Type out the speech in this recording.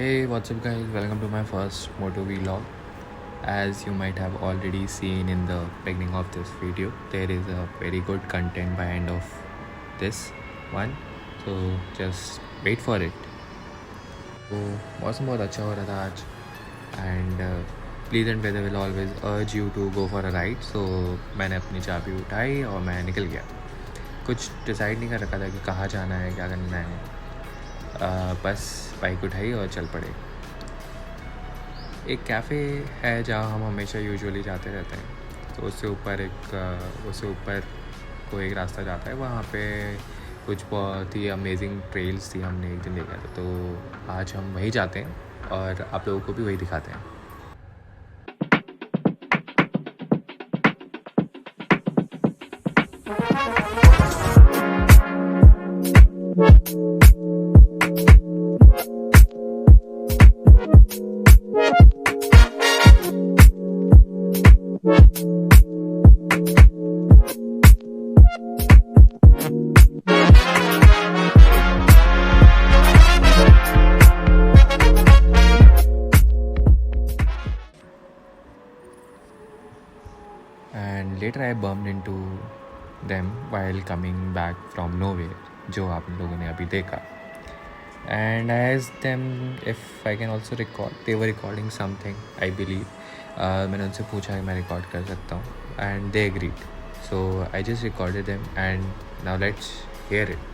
Hey, what's up, guys? Welcome to my first Moto vlog. As you might have already seen in the beginning of this video, there is a very good content by end of this one. So just wait for it. तो मौसम बहुत अच्छा हो रहा था आज and pleasant weather will always urge you to go for a ride. So मैंने अपनी चाबी उठाई और मैं निकल गया. कुछ डिसाइड नहीं कर रखा था कि कहाँ जाना है, क्या करना है. बस बाइक उठाई और चल पड़े. एक कैफ़े है जहाँ हम हमेशा यूजुअली जाते रहते हैं. तो उससे ऊपर कोई एक रास्ता जाता है. वहाँ पे कुछ बहुत ही अमेजिंग ट्रेल्स थी, हमने एक दिन देखा था. तो आज हम वहीं जाते हैं और आप लोगों को भी वही दिखाते हैं. And later I bumped into them while coming back from nowhere, जो आप लोगों ने अभी देखा. And I asked them if I can also record. They were recording something, I believe. मैंने उनसे पूछा कि मैं रिकॉर्ड कर सकता हूँ, and they agreed. So I just recorded them and now let's hear it.